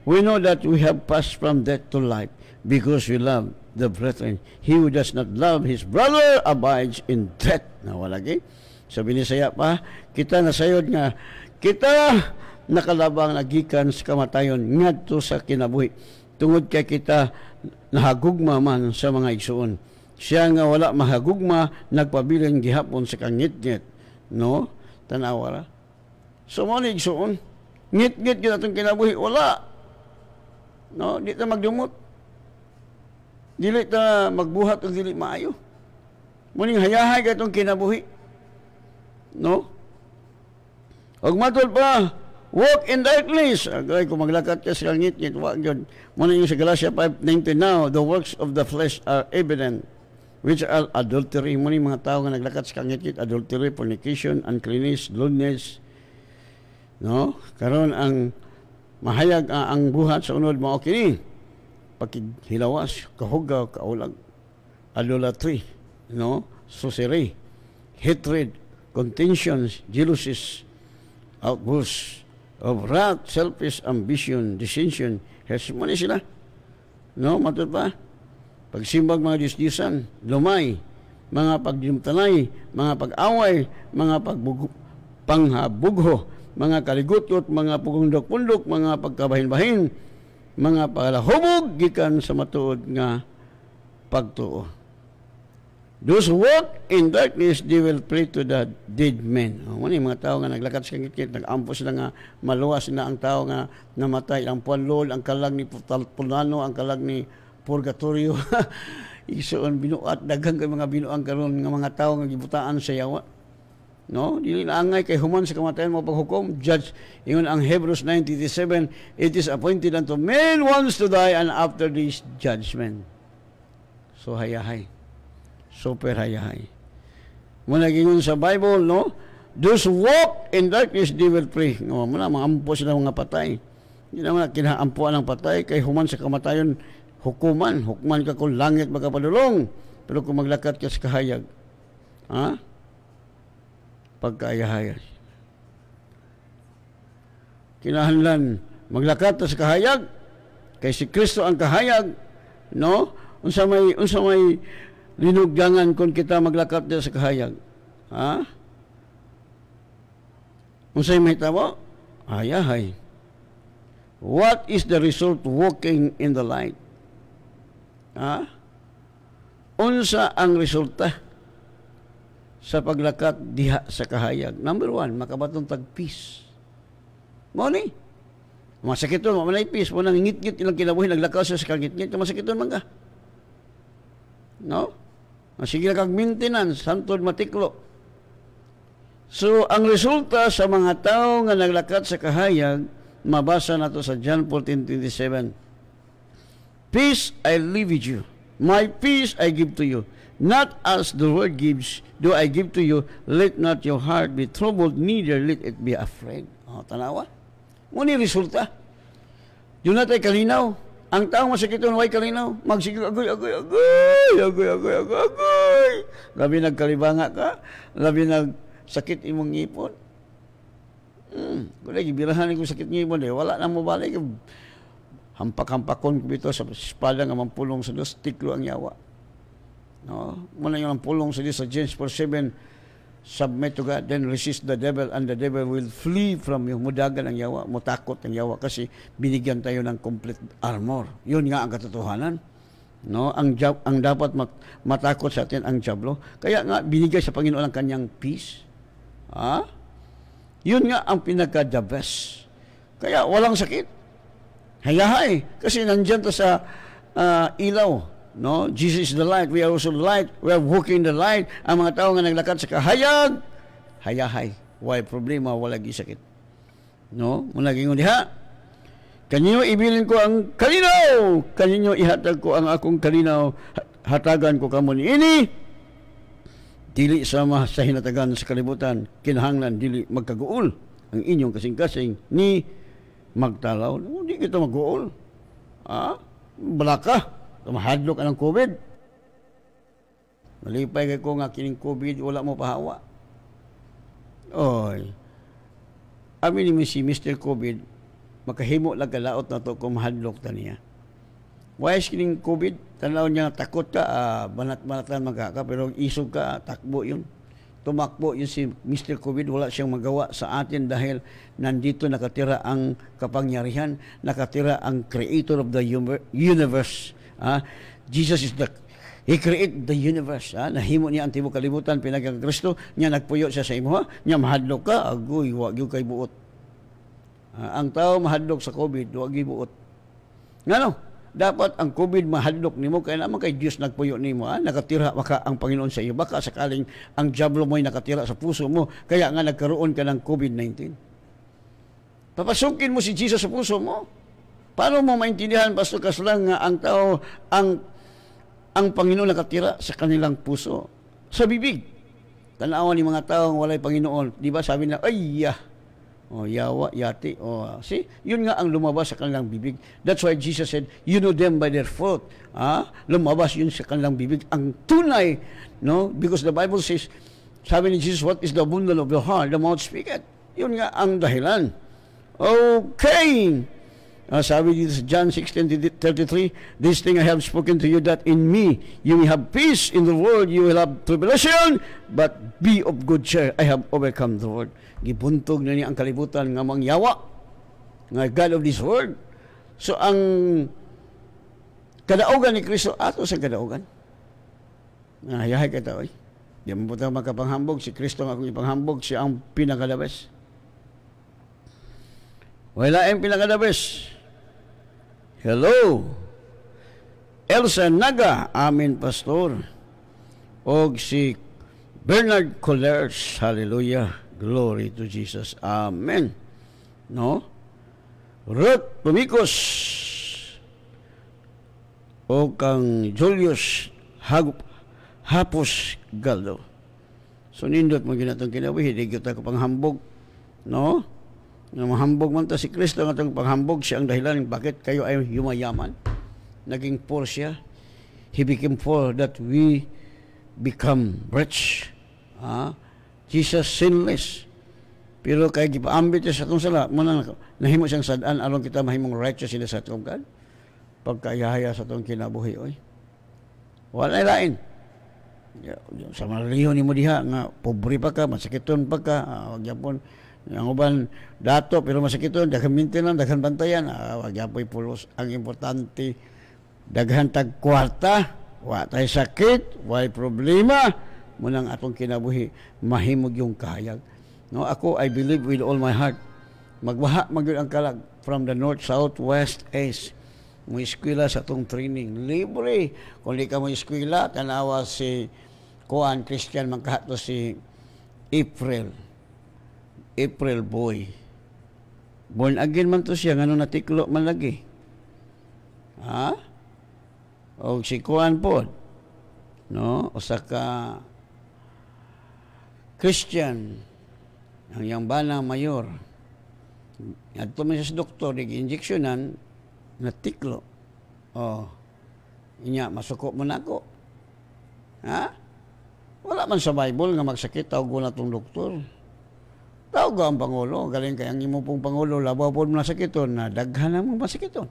we know that we have passed from death to life because we love the brethren. He who does not love his brother abides in death. Nawalagi. Sa binisaya pa, kita nasayod nga, kita nakalabang nagikan sa kamatayon ngadto sa kinabuhi. Tungod kay kita nahagugma man sa mga igsuon. Siya nga wala mahagugma, nagpabiling gihapon sa kangit-ngit. No? Tanawara. So, mga igsuon, ngit-ngit kita itong kinabuhi, wala. No? Di ta magdumot. Dili ta magbuhat o dili maayo. Muning hayahay ka itong kinabuhi. No? Og matol pa, walk in darkness. Agay, kung maglakat ka sa ngit-ngit, wag yun. Muna yung sa Galatia 5:19, now, the works of the flesh are evident, which are adultery. Muna yung mga tao nga naglakat sa ngit-ngit, adultery, fornication, uncleanness, lewdness. No? Karon ang mahayag ang buhat sa unod mga kini. Paghilawas, kahugaw, kaulag, idolatry, no? Sorcery, hatred, contentions, jealousies, outbursts of wrath, selfish ambition, dissension. Muna sila. No? Matod pa? Pagsimbag mga Diyos-Diyosan, lumay, mga pagdimtanay, mga pag-away, mga panghabugho, mga kaligot-got, mga pugundok-pundok, mga pagkabahin-bahin, mga palahubog, gikan sa matuod nga pagtuo. Those who walk in darkness, they will pray to the dead men. Muna yung mga tao nga naglakat sa kangit-kit, nag-ampo sila nga, maluwas na ang tao nga namatay, ang puanlol, ang kalag ni Pulano, ang kalag ni Purgatorio. Isoon binuat, daghang kay mga binuang karon nga mga tao nga gibutaan sa yawa. No, dili na angay kay human sa kamatayon mo paghukom. Judge, ingon ang Hebrews 9:37, it is appointed unto men once to die, and after this judgment. So hayahay. Super hayahay. Muna gingon sa Bible, no? Those who walk in darkness, they will pray. No, muna maampo sila mga patay. Hindi naman kinaampuan ng patay kay human sa kamatayon hukuman. Hukman ka kung langit magkapadulong. Pero kung maglakat ka sa kahayag, ha? Pagkayahayag. Kinahanglan maglakat sa kahayag kay si Kristo ang kahayag, no? Unsa may linugdangan kung kita maglakat sa kahayag. Ha? Unsay may tawo? Hayahay. What is the result walking in the light? Ha? Unsa ang resulta sa paglakat diha sa kahayag? Number 1, makabatong tag-peace. Mo ni. Masakiton, mamanay peace. Mo nang ngit-ngit ilang kinabuhi, naglakaw sa kangit-ngit, masakiton man ka. No? Sige kag maintenance, santod matiklo. So, ang resulta sa mga tao nga naglakat sa kahayag, mabasa nato sa John 14:27. Peace I leave with you. My peace I give to you. Not as the world gives, do I give to you. Let not your heart be troubled, neither let it be afraid. Tanawa. Muni resulta. Yun na tayo kalinaw. Ang taong masakiton, way kalinaw. Magsigil, agoy. Labi nagkalibanga ka. Labi nagsakit imong ngipon. Kung gibirahan ko sakit ngipon, wala na mo balik. Hampak-hampakon ko dito sa espada nga mampulong sa Diyos, tiklo ang yawa. No? Muna yung pulong sa Diyos sa James 4:7, submit to God, then resist the devil, and the devil will flee from you. Mudagan ang yawa, mutakot ang yawa, kasi binigyan tayo ng complete armor. Yun nga ang katotohanan. No? Ang dapat matakot sa atin ang diablo. Kaya nga, binigay sa Panginoon ang kanyang peace. Ha? Yun nga ang pinaka-the best. Kaya walang sakit. Hayahay. Kasi nandyan to sa ilaw. No, Jesus is the light. We are also the light. We are walking the light. Ang mga tao nga naglakad sa kahayag, hayahay. Why problema, wala gisakit. No, muna gingon diha. Kanino ibilin ko ang kalinaw. Kanino ihatag ko ang akong kalinaw. Hatagan ko kamo niini. Dili sama sa hinatagan sa kalibutan. Kinahanglan dili magkaguol ang inyong kasing-kasing ni magtalaw. Hindi kita mag-guol. Balaka. Mahadlok ka ng COVID. Malipay kay ko nga kining COVID, wala mo pahawa. Oy. Amin ni si Mr. COVID, makahimo lang kalaot na to kung mahadlok ta niya. Why is kining COVID? Tanaw niya takot ka, banat-banatan magkaka, pero isog ka, takbo yun. Tumakbo yun si Mr. COVID, wala siyang magawa sa atin dahil nandito nakatira ang kapangyarihan, nakatira ang creator of the universe. Jesus is He created the universe. Nahimo niya ang tibuok kalibutan, pinagkang Kristo, niya nagpuyo siya sa imo, niya mahadlok ka, agoy, wag yung kay buot. Ang tao mahadlok sa COVID, wag yung buot. Ngano? Dapat ang COVID mahadlok nimo kaya naman kay Diyos nagpuyo nimo, nakatira baka ang Panginoon sa iyo, baka sakaling ang diablo mo'y nakatira sa puso mo, kaya nga nagkaroon ka ng COVID-19. Papasukin mo si Jesus sa puso mo. Paano mo maintindihan, Pastor Kaslang, nga ang tao, ang Panginoon nakatira sa kanilang puso? Sa bibig. Tanawan ni mga taong walay Panginoon, di ba sabi na, ay, yawa, yati. See? Yun nga ang lumabas sa kanilang bibig. That's why Jesus said, you know them by their fruit. Lumabas yun sa kanilang bibig. Ang tunay, no? Because the Bible says, sabi ni Jesus, what is the bundle of the heart? The mouth speaketh. Yun nga ang dahilan. Okay. Sabi dito sa John 16:33, this thing I have spoken to you, that in me you will have peace. In the world you will have tribulation, but be of good cheer. I have overcome the world. Gibuntog na niya ang kalibutan nga mangyawa, nga God of this world. So ang kadaugan ni Kristo ato sa kadaugan. Yahay ka tao. Di mo po tayo magkapanghambog. Si Kristo nga akong ipanghambog, siya ang pinakadabes. Wala ang pinakadabes. Hello. Elsa Naga, amin pastor. Og si Bernard Colers, hallelujah. Glory to Jesus. Amen. No? Ruth Tumikos o kang Julius Hapos Galdo. So nindot mo ginatong kinabuhi, di kita ko panghambog. No? Nga mahambog man ta si Kristo nga itong panghambog, siya ang dahilan bakit kayo ay yumayaman. Naging poor siya. He became poor that we become rich. Jesus sinless. Pero kay gipaambit siya sa itong sala, muna nahimo siyang sadaan, along kita mahimong righteous sila sa itong God. Pagkayahaya sa itong kinabuhi, oy. Wala lain. Sa mariho ni mo diha, nga pobre pa ka, masakiton pa ka, wag yapon, ang uban dato, pero masakiton, daghan maintenance, daghan bantayan, wag yapoy pulos. Ang importante, daghan tag kwarta, wa tay sakit, way problema, munang atong kinabuhi, mahimog yung kahayag. No, ako, I believe with all my heart, magbaha magyud ang kalag from the north, south, west, east. Mo eskwela sa atong training, libre. Kung di ka mo eskwela, tanawa si Kuan Christian, magkahato si April boy. Born again man to siya, ngano natiklo man lagi. O si Kuan po, no? O saka Christian, ang yang bana mayor. At tumis sa doktor, nag-injeksyonan, natiklo. Inya, masuko mo na ako. Wala man sa Bible nga magsakit, tawag ko na itong doktor. Tawag ang Pangulo, galing kayang imo pong Pangulo, labaw po mo na sakiton, na daghan na mong masakiton.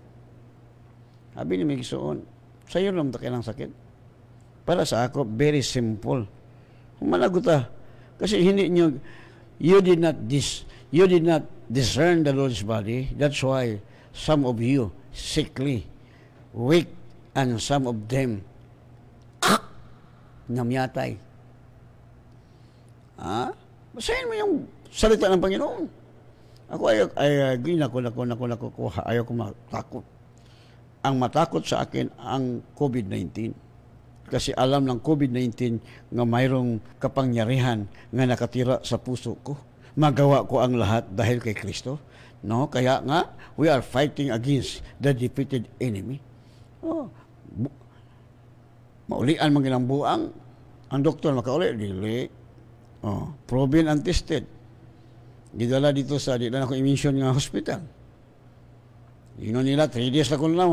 Sabi ni Migsoon, sa'yo lang takilang sakit. Para sa ako, very simple. Humanaguta. Kasi hindi nyo, you did not discern the Lord's body. That's why some of you sickly, weak, and some of them namyatay. Basahin mo yung salita ng Panginoon. Ako ayaw ko matakot. Ang matakot sa akin ang COVID-19. Kasi alam ng COVID-19 nga mayroong kapangyarihan nga nakatira sa puso ko. Magawa ko ang lahat dahil kay Kristo. No? Kaya nga, we are fighting against the defeated enemy. Maulian man ginang buang, ang doktor makauli, dili. Proven and tested. Gidala dito sa, di na ako i-mention nga hospital. Yun nila, 3 days na ko na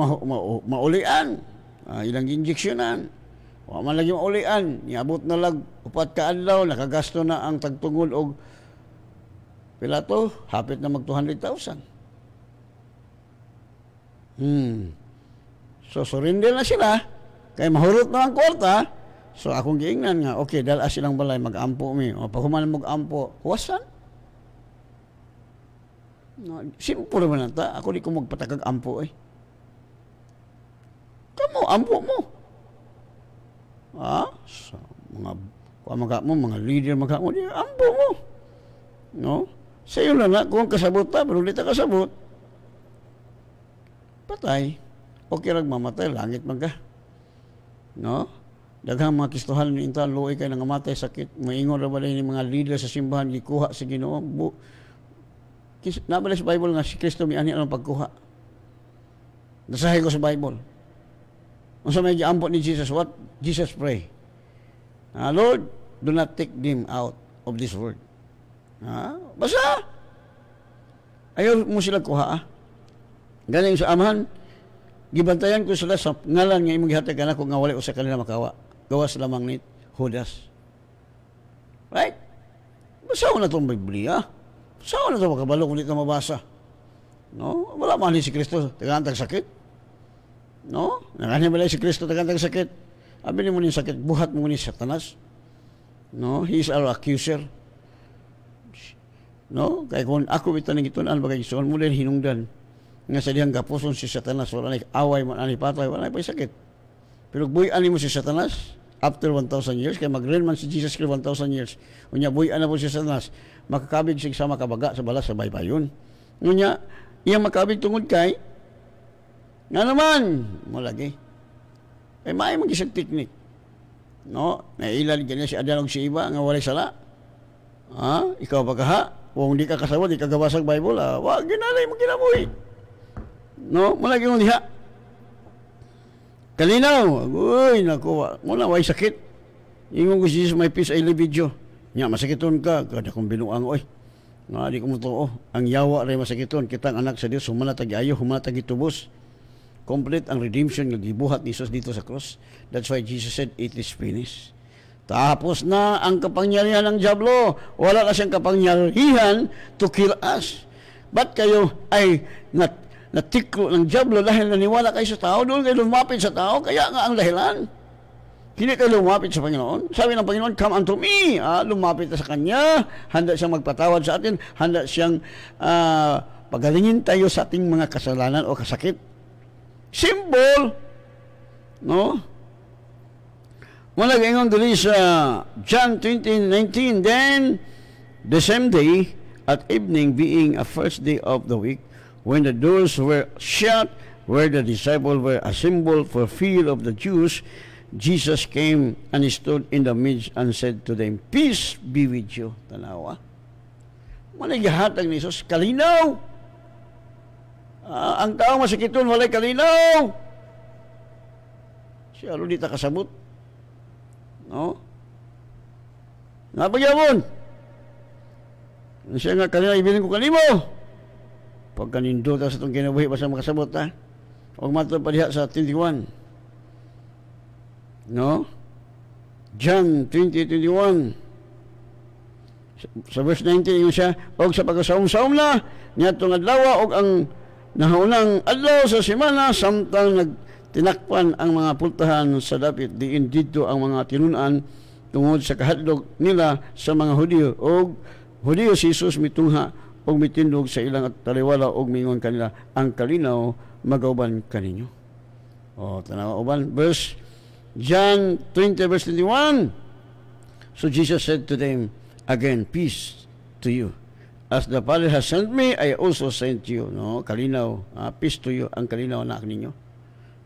maulian. Ilang injeksyonan. Wa man lagi maulian. Niabot na lag, 4 kaadlaw, nakagasto na ang tagtungod og pila to, hapit na mag 200,000. So, surrender na sila. Kaya mahurot na ang kwarta. So, akong giingnan nga, okay, dala silang balay, mag-ampo mi. O, pag human mag-ampo, huwasan. No, simple naman nata. Ako di ko magpatakag ampo eh. Kamu, ampo mo. So, mga leader mo, di ampo mo. No? Sa iyo na kung kasabot pa, pero di ta kasabot. Patay. Okay lang mamatay, langit man ka. No? Daghang mga kistuhan ni intan, luoy kay nangamatay, sakit. Maingon ra balay ni mga leader sa simbahan, gikuha sa Ginoo. Nabalay sa Bible nga si Kristo may ani ang pagkuha. Nasahay ko sa Bible. Kung sa may giampot ni Jesus, what Jesus pray? Lord, do not take them out of this world. Basta. Ayaw mo sila kuha. Galing sa amahan, gibantayan ko sila sa ngalan nga imong gihatag anak ko nga wala usa kanila makawa. Gawas lamang ni Judas. Right? Basta na itong Biblia. Saan na ito makabalo kung di ka mabasa? No? Wala man si Kristo, tagantag sakit. No? Nakanya ba si Kristo, tagantag sakit? Abi ni mo ni sakit, buhat mo ni Satanas. No? He is our accuser. No? Kaya kung ako ito nang itunan, bagay isuon mo din hinungdan. Nga sa diyang kapuson si Satanas, wala na away, wala na patay, wala na pa sakit. Pero buhay-ani mo si Satanas, after 1,000 years, kaya mag-reign man si Jesus Christ 1,000 years. Unya, buhay-an na po si Satanas, makakabig siya sa makabaga sa balas sa baybayon. Unya, iyang makabig tungod kay, nga naman, mo lagi. Eh, may mag-isang teknik. No? Nailan ganyan si Adan o si Iba, nga walay sala. Ikaw ba ka ha? Kung di ka kasawad, di ka gabasag Bible, wag ginalay mo ginabuhi. No? Mo lagi mong diha. Kalinaw, uy, naku, muna, way sakit. Ingon ko si Jesus, may peace, I live video. Nya, masakiton ka, kada kong binuang, oy. Nga, di ko mo to, ang yawa rin masakiton, kitang anak sa Diyos, humanatag ayo, humanatag itubos. Complete ang redemption ng gibuhat ni Jesus dito sa cross. That's why Jesus said, it is finished. Tapos na ang kapangyarihan ng Diablo. Wala na siyang kapangyarihan to kill us. Ba't kayo ay natiklo ng Diablo dahil naniwala kayo sa tao? Doon kayo lumapit sa tao, kaya nga ang dahilan. Hindi kayo lumapit sa Panginoon. Sabi ng Panginoon, come unto me. Lumapit na sa Kanya. Handa siyang magpatawad sa atin. Handa siyang pagalingin tayo sa ating mga kasalanan o kasakit. Simple. No? Mula gayon dali sa John 20:19, then the same day at evening, being a first day of the week, when the doors were shut, where the disciples were assembled for fear of the Jews, Jesus came and stood in the midst and said to them, peace be with you. Tanawa. Mula gihatag ni Jesus, kalinaw. Ang tao masakiton, walay kalinaw. Siya alo di ta kasabot. No? Napagyamon. Siya nga kalinaw, ibilin ko kanimo. Pagkanindo ta sa itong kinabuhi, basta makasabot ta. Huwag matod pa diha sa 21. No? John 20:21. Sa verse 19, yun siya, og sa pagkasaom-saom na, niya itong adlaw, og ang nahaunang adlaw sa semana, samtang nagtinakpan ang mga pultahan sa dapit, diin dito ang mga tinunan tungod sa kahadlok nila sa mga Hudiyo, og Hudiyo si Jesus mitungha, og mitindog sa ilang at taliwala, og mingon kanila, ang kalinaw magauban kaninyo. Tanawa uban, verse John 20 verse 21. So Jesus said to them again, peace to you. As the Father has sent me, I also sent you. No, kalinaw, peace to you, ang kalinaw na ninyo.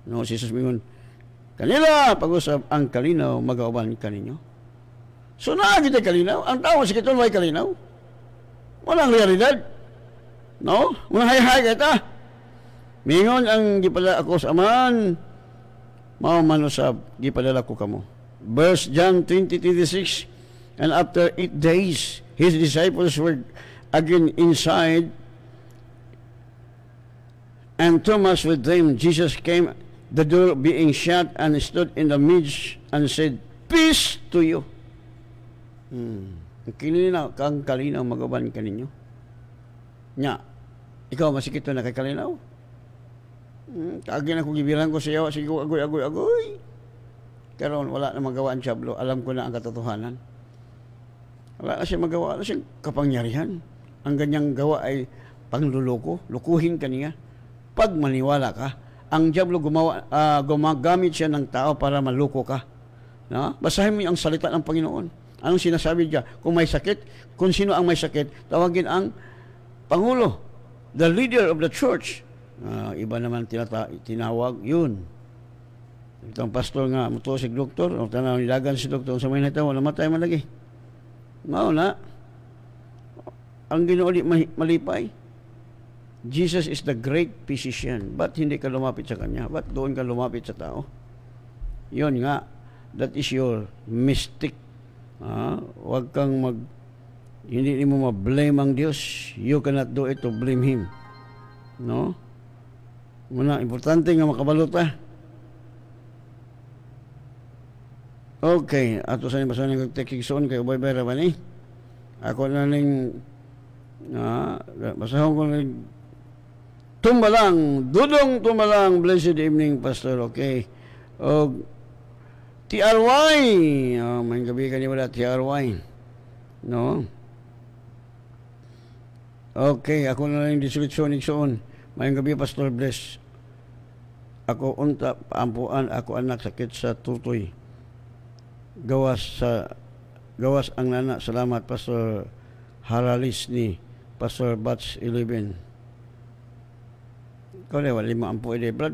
No, si Jesus mingon, kanila pag-usap ang kalinaw magauban kaninyo. So kita kalinaw, ang tao sa kiton way kalinaw. Walang realidad. No, mga hay-hay kita. Mingon ang gipadala ako sa Amahan, mao man usab gipadala ko kamo. Verse John 20:26, and after 8 days his disciples were again inside, and Thomas with them. Jesus came, the door being shut, and stood in the midst and said, peace to you. Kinilinaw kang kalinaw magaban kaninyo. Nya, ikaw masikito na kay kalinaw? Kaagin ako gibilang ko siya, sige agoy. Karon wala na magawa ang Diablo. Alam ko na ang katotohanan. Wala na siya magawa. Wala siyang kapangyarihan. Ang ganyang gawa ay pangluloko. Lukuhin ka niya. Pag maniwala ka, ang Diablo gumagamit siya ng tao para maluko ka. No? Basahin mo ang salita ng Panginoon. Anong sinasabi niya? Kung may sakit, kung sino ang may sakit, tawagin ang Pangulo, the leader of the church. Iba naman tinawag yun. Itong pastor nga, muto si doktor, o tanaw nilagan si doktor, sa may natawa, namatay man lagi. Mao na, ang Ginoo di malipay. Jesus is the great physician. Ba't hindi ka lumapit sa Kanya? Ba't doon ka lumapit sa tao? Yun nga, that is your mistake. Huwag kang hindi mo ma-blame ang Diyos. You cannot do it to blame Him. No? Muna, importante nga makabalota. Okay, ato sa nibasa ng text-son kay Uboy Bera ba ni? Ako na ning basahon ko ning tumbalang, dudong tumbalang, blessed evening, Pastor. Okay. O TRY. May gabi ka ni wala TRY. No? Okay, ako na ning disulitsyon igsoon. May gabi, Pastor, bless. Ako unta paampuan, ako anak sakit sa tutoy. Gawas ang nana. Salamat, Pastor Haralis ni Pastor Batch 11. Ikaw na, wali mo ampo ide, Brad.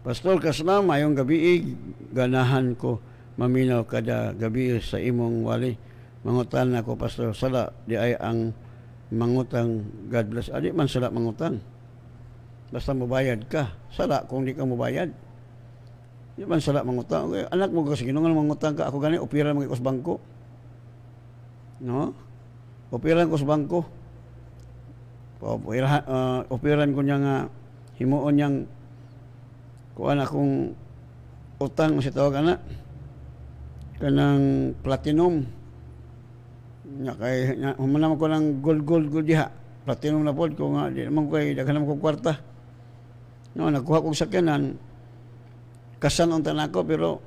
Pastor, kasna, mayong gabi, ganahan ko maminaw kada gabi sa imong wali. Mangutan ako, Pastor. Sala, di ay ang mangutang, God bless. Adi man sala mangutang. Basta mabayad ka. Sala kung di ka mabayad. Di man sala mangutang. Okay, anak mo kasi ginungan mangutang ka. Ako gani, opiran mo sa bangko. No? Opiran ko sa bangko. Opiran ko niya nga himuon niyang kuan akong utang si tawag anak. Kanang platinum. Nya kay humanam ko ng gold diha. Platinum na pod ko nga di naman ko ay daghan naman ko kwarta. No, nagkuha kong sakyanan. Kasan unta nako pero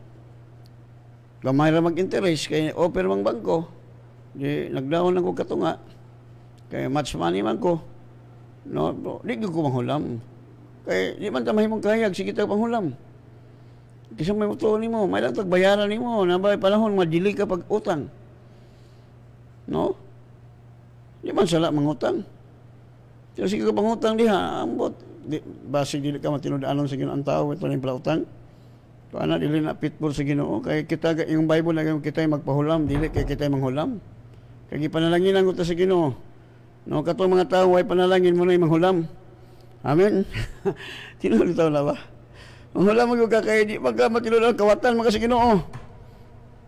gamay ra mag-interest kay offer mang bangko. Di nagdawon ako katunga. Kay much money man ko. No, di ko manghulam. Kay di man ta mahimong kahayag sige ta panghulam. Kasi may mutuo nimo, may lang tagbayaran nimo, nabay panahon madili ka pag utang. No? Di man sala mangutang. Pero sige ka pangutang diha, ambot base dili ka matinudaanon sa Ginoo ang tao ito na yung utang. Paano dili na pitbull sa Ginoo kay kita yung Bible na kita magpahulam dili kay kita manghulam. Kay gipanalangin ko ta sa Ginoo. No, katong mga tao way panalangin mo na manghulam. Amen. Tinulitaw na ba? Manghulam mo ka kay di magka matinudaan kawatan mga sa Ginoo.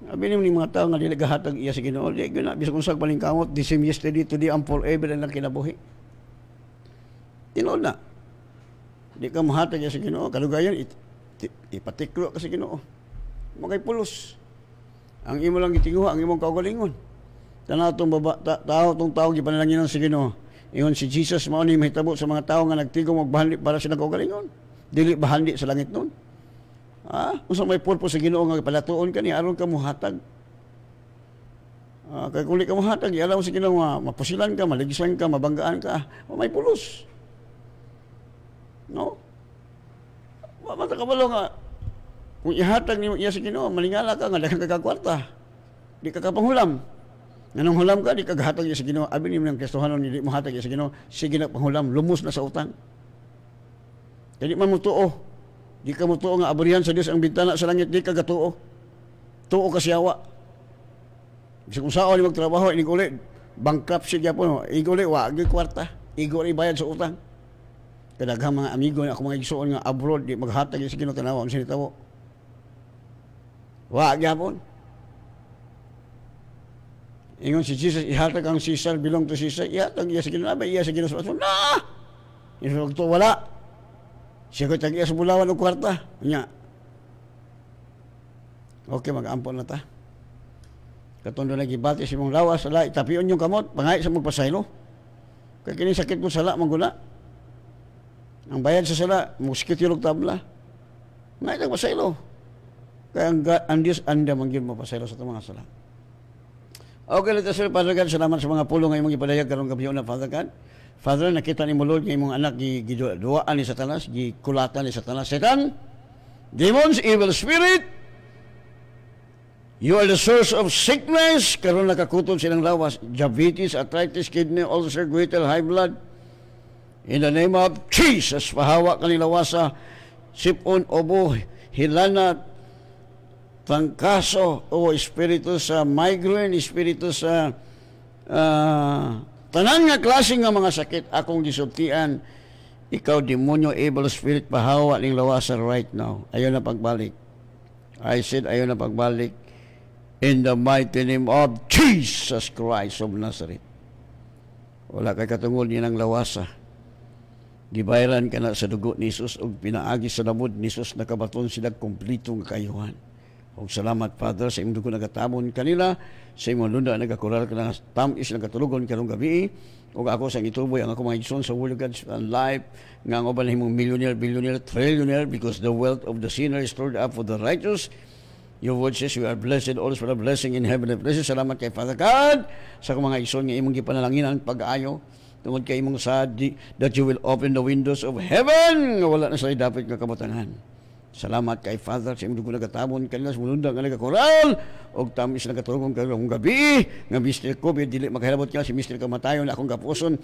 Abi ni mga tao nga dili gahatag iya sa Ginoo, di gyud bisag unsag balingkamot, the same yesterday, today and forever ang kinabuhi. Tinuod na. Di ka mahatag iya sa Ginoo, kalugayan ipatiklo ka sa Ginoo. Mo kay pulos. Ang imo lang gitinguha, ang imong kaugalingon. Tanaw tong tao gipanalangin sa Ginoo. Ingon si Jesus mao ni mahitabo sa mga tao nga nagtigom og bahandi para sa kaugalingon. Dili bahandi sa langit nun. Unsa may purpose sa Ginoo nga palatuon ka ni aron ka mohatag. Kay kung di ka mohatag, ialam sa Ginoo nga mapusilan ka, maligisan ka, mabanggaan ka, may pulos. No? Mata kabalo nga kung ihatag nimo iya sa Ginoo, malingala ka nga daghang ka kwarta. Di ka kapanghulam. Nganong hulam ka, di ka gahatag iya sa Ginoo. Abi nimo nang Kristohanon di mohatag iya sa Ginoo, sige na panghulam, lumos na sa utang. Kaya di man mo tuo. Di ka mo tuo nga aburihan sa Dios ang bintana sa langit, di ka gatuo. Tuo ka siyawa. Kasi kung saan ni magtrabaho, inig uli, bankruptcy gyapon, inig uli, wag yung kwarta, inig uli bayad sa utang. Kadaghang mga amigo na ako mga igsuon nga abroad, di maghatag yung sige no tanawa, ang sinitawo. Wag gyapon. Ingon si Jesus, ihatag ang Caesar, belong to Caesar, ihatag iya sige no, abay iya sige no sa aso, na! Yung to wala. Siya ko tag-iya sa bulawan ng kwarta. Nya. Okay, mag-ampon na ta. Katundo na gibati si mong lawas, ala, itapion yung kamot, pangay sa magpasaylo. Kaya kini sakit mo sala, mangguna. Ang bayad sa sala, muskitilog tabla. Ngayon pasaylo. Kaya ang Diyos anda manggil mo pasaylo sa mga sala. Okay, let us pray. Father God, salamat sa mga pulong ngayong ipadayag karong gabi na, Father God. Father, nakita ni mo Lord ngayong mga anak giduaan ni Satanas, gikulatan ni Satanas. Satan, demons, evil spirit, you are the source of sickness. Karon nakakutol silang lawas, diabetes, arthritis, kidney, ulcer, goiter, high blood. In the name of Jesus, pahawa kanila wasa, sipon, obo, hilana, tangkaso, o espiritu sa migraine, espiritu sa tanan nga klase nga mga sakit akong gisultian. Ikaw, demonyo, evil spirit, pahawa ning lawasa right now. Ayaw na pagbalik. I said, ayaw na pagbalik. In the mighty name of Jesus Christ of Nazareth. Wala kay katungod niya ng lawasa. Gibayaran ka na sa dugo ni Jesus o pinaagi sa damod ni Jesus nakabaton sila kumplitong kayuhan. O salamat, Father, sa imong dugo nagatamon kanila, sa imong lunda nagakural ka na tamis nagatulugon karong gabi, o ako sa ituboy ang ako mga igsoon sa Word of God and life, nga ang oban himong millionaire, billionaire, trillionaire, because the wealth of the sinner is stored up for the righteous. Your word says, you are blessed, always for a blessing in heaven and places. Salamat kay Father God, sa mga igsoon nga imong gipanalangin pag-ayo, tungod kay imong sadi, that you will open the windows of heaven, nga wala na sa dapat nga kabatangan. Salamat kay Father, sa imong dugo nagatamon kanila, sa mulunda nga nagakoral, o tamis nagatulungan karong gabi, nga Mr. COVID, dili makahilabot ka, si Mr. Kamatayon, akong kapuson,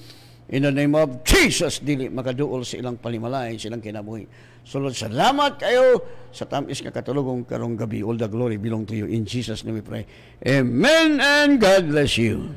in the name of Jesus, dili makaduol sa ilang palimalay, sa ilang kinabuhi. So Lord, salamat kayo sa tamis nga katulungan karong gabi. All the glory belong to you. In Jesus' name we pray. Amen and God bless you.